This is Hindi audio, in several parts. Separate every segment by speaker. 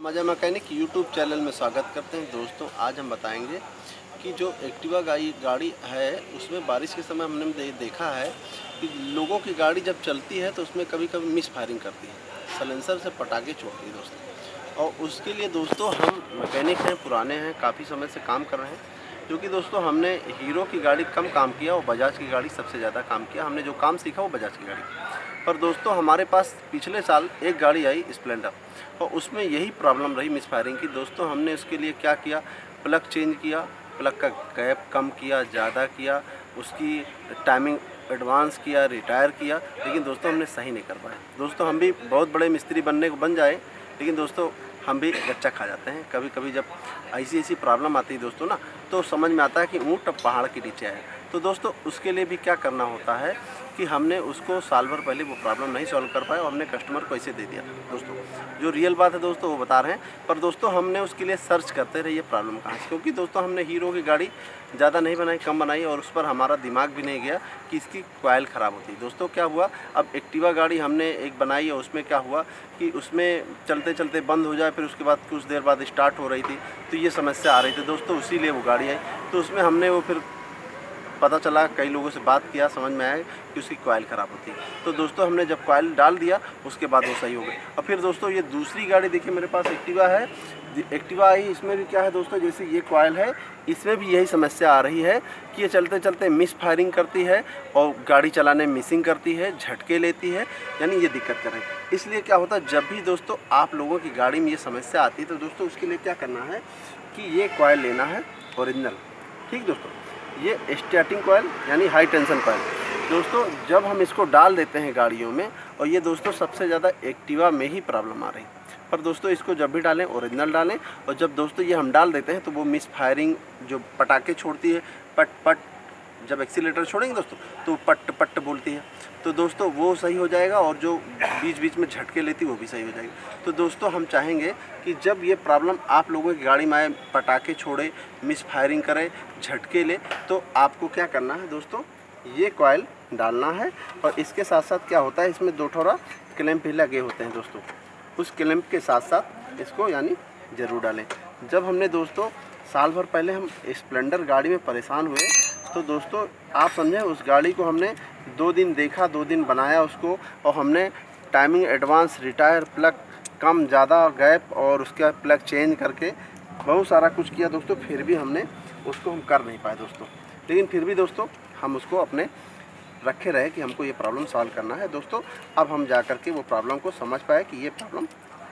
Speaker 1: मजा मैकेनिक यूट्यूब चैनल में स्वागत करते हैं। दोस्तों आज हम बताएंगे कि जो एक्टिवा गाड़ी है उसमें बारिश के समय हमने देखा है कि लोगों की गाड़ी जब चलती है तो उसमें कभी कभी मिस फायरिंग करती है, सलेंसर से पटाखे छोड़ती है दोस्तों। और उसके लिए दोस्तों हम मैकेनिक हैं, पुराने हैं, काफ़ी समय से काम कर रहे हैं। क्योंकि दोस्तों हमने हीरो की गाड़ी कम काम किया और बजाज की गाड़ी सबसे ज़्यादा काम किया। हमने जो काम सीखा वो बजाज की गाड़ी। पर दोस्तों हमारे पास पिछले साल एक गाड़ी आई स्प्लेंडर और उसमें यही प्रॉब्लम रही मिस फायरिंग की। दोस्तों हमने उसके लिए क्या किया, प्लग चेंज किया, प्लग का गैप कम किया, ज़्यादा किया, उसकी टाइमिंग एडवांस किया, रिटायर किया, लेकिन दोस्तों हमने सही नहीं कर पाए। दोस्तों हम भी बहुत बड़े मिस्त्री बनने को बन जाए, लेकिन दोस्तों हम भी गच्चा खा जाते हैं। कभी कभी जब ऐसी प्रॉब्लम आती है दोस्तों ना, तो समझ में आता है कि ऊँट अब पहाड़ के नीचे आए। तो दोस्तों उसके लिए भी क्या करना होता है कि हमने उसको साल भर पहले वो प्रॉब्लम नहीं सॉल्व कर पाए और हमने कस्टमर को ऐसे दे दिया दोस्तों। जो रियल बात है दोस्तों वो बता रहे हैं। पर दोस्तों हमने उसके लिए सर्च करते रहे ये प्रॉब्लम कहाँ से, क्योंकि दोस्तों हमने हीरो की गाड़ी ज़्यादा नहीं बनाई, कम बनाई और उस पर हमारा दिमाग भी नहीं गया कि इसकी कॉइल ख़राब होती है। दोस्तों क्या हुआ, अब एक्टिवा गाड़ी हमने एक बनाई और उसमें क्या हुआ कि उसमें चलते चलते बंद हो जाए, फिर उसके बाद कुछ देर बाद स्टार्ट हो रही थी, तो ये समस्या आ रही थी दोस्तों। इसीलिए वो गाड़ी आई। तो उसमें हमने वो फिर पता चला, कई लोगों से बात किया, समझ में आया कि उसकी कॉइल ख़राब होती है। तो दोस्तों हमने जब कॉइल डाल दिया उसके बाद वो सही हो गई। और फिर दोस्तों ये दूसरी गाड़ी देखिए, मेरे पास एक्टिवा है, एक्टिवा आई, इसमें भी क्या है दोस्तों, जैसे ये कॉइल है इसमें भी यही समस्या आ रही है कि ये चलते चलते मिस फायरिंग करती है और गाड़ी चलाने में मिसिंग करती है, झटके लेती है, यानी ये दिक्कत कर रही है। इसलिए क्या होता है, जब भी दोस्तों आप लोगों की गाड़ी में ये समस्या आती है तो दोस्तों उसके लिए क्या करना है कि ये कॉइल लेना है ओरिजिनल। ठीक दोस्तों, ये स्टार्टिंग कॉइल यानी हाई टेंशन कॉइल दोस्तों, जब हम इसको डाल देते हैं गाड़ियों में, और ये दोस्तों सबसे ज़्यादा एक्टिवा में ही प्रॉब्लम आ रही। पर दोस्तों इसको जब भी डालें ओरिजिनल डालें, और जब दोस्तों ये हम डाल देते हैं तो वो मिस फायरिंग जो पटाखे छोड़ती है, पट पट, जब एक्सीलेटर छोड़ेंगे दोस्तों तो पट पट बोलती है, तो दोस्तों वो सही हो जाएगा। और जो बीच बीच में झटके लेती वो भी सही हो जाएगी। तो दोस्तों हम चाहेंगे कि जब ये प्रॉब्लम आप लोगों की गाड़ी में आए, पटाखे छोड़े, मिस फायरिंग करे, झटके ले, तो आपको क्या करना है दोस्तों, ये कॉइल डालना है। और इसके साथ साथ क्या होता है, इसमें दो ठोरा क्लैंप भी लगे होते हैं दोस्तों, उस क्लैंप के साथ साथ इसको यानी ज़रूर डालें। जब हमने दोस्तों साल भर पहले हम स्प्लेंडर गाड़ी में परेशान हुए, तो दोस्तों आप समझें, उस गाड़ी को हमने 2 दिन देखा, 2 दिन बनाया उसको, और हमने टाइमिंग एडवांस, रिटायर, प्लग कम ज़्यादा, गैप और उसका प्लग चेंज करके बहुत सारा कुछ किया दोस्तों। फिर भी हमने उसको हम कर नहीं पाए दोस्तों। लेकिन फिर भी दोस्तों हम उसको अपने रखे रहे कि हमको ये प्रॉब्लम सॉल्व करना है दोस्तों। अब हम जा कर के वो प्रॉब्लम को समझ पाए कि ये प्रॉब्लम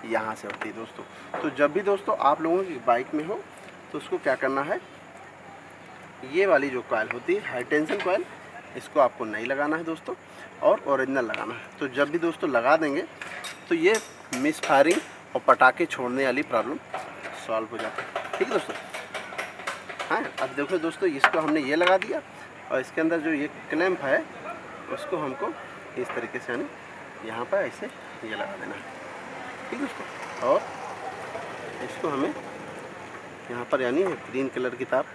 Speaker 1: यहाँ से होती है दोस्तों। तो जब भी दोस्तों आप लोगों की बाइक में हो तो उसको क्या करना है, ये वाली जो कॉइल होती है हाई टेंशन कॉइल, इसको आपको नहीं लगाना है दोस्तों, और ओरिजिनल लगाना है। तो जब भी दोस्तों लगा देंगे तो ये मिस फायरिंग और पटाखे छोड़ने वाली प्रॉब्लम सॉल्व हो जाती है। ठीक है दोस्तों। हाँ, अब देखो दोस्तों, इसको हमने ये लगा दिया और इसके अंदर जो ये क्लैंप है उसको हमको इस तरीके से यानी यहाँ पर ऐसे ये लगा देना है। ठीक है दोस्तों। और इसको हमें यहाँ पर यानी ग्रीन कलर की तार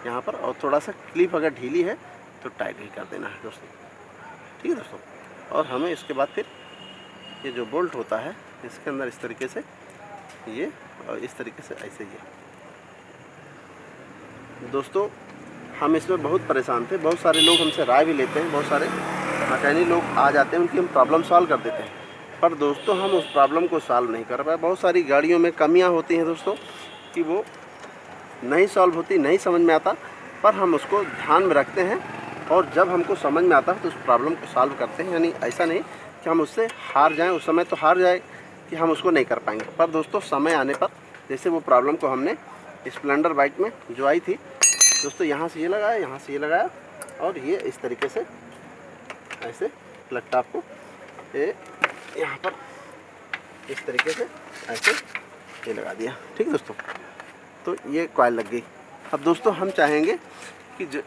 Speaker 1: यहाँ पर, और थोड़ा सा क्लिप अगर ढीली है तो टाइट ही कर देना है दोस्तों। ठीक है दोस्तों। और हमें इसके बाद फिर ये जो बोल्ट होता है इसके अंदर इस तरीके से ये, और इस तरीके से ऐसे ये दोस्तों। हम इसमें बहुत परेशान थे, बहुत सारे लोग हमसे राय भी लेते हैं, बहुत सारे मैकेनिक लोग आ जाते हैं, उनकी हम प्रॉब्लम सॉल्व कर देते हैं। पर दोस्तों हम उस प्रॉब्लम को सॉल्व नहीं कर पाए। बहुत सारी गाड़ियों में कमियां होती हैं दोस्तों कि वो नहीं सॉल्व होती, नहीं समझ में आता, पर हम उसको ध्यान में रखते हैं और जब हमको समझ में आता है तो उस प्रॉब्लम को सॉल्व करते हैं। यानी ऐसा नहीं कि हम उससे हार जाएं, उस समय तो हार जाए कि हम उसको नहीं कर पाएंगे। पर दोस्तों समय आने पर, जैसे वो प्रॉब्लम को हमने स्प्लेंडर बाइक में जो आई थी दोस्तों, यहाँ से ये लगाया, यहाँ से ये लगाया, और ये इस तरीके से ऐसे प्लग टाप को ये यहाँ पर इस तरीके से ऐसे ये लगा दिया। ठीक है दोस्तों। तो ये कॉइल लग गई। अब दोस्तों हम चाहेंगे कि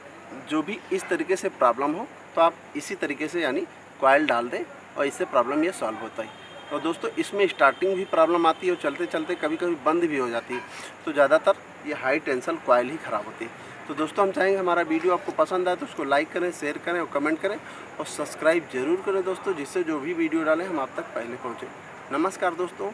Speaker 1: जो भी इस तरीके से प्रॉब्लम हो तो आप इसी तरीके से यानी कॉइल डाल दें और इससे प्रॉब्लम ये सॉल्व होता है। और दोस्तों इसमें स्टार्टिंग भी प्रॉब्लम आती है और चलते चलते कभी कभी बंद भी हो जाती है। तो ज़्यादातर ये हाई टेंशन कॉइल ही ख़राब होती है। तो दोस्तों हम चाहेंगे हमारा वीडियो आपको पसंद आए तो उसको लाइक करें, शेयर करें और कमेंट करें और सब्सक्राइब जरूर करें दोस्तों, जिससे जो भी वीडियो डालें हम आप तक पहले पहुँचे। नमस्कार दोस्तों।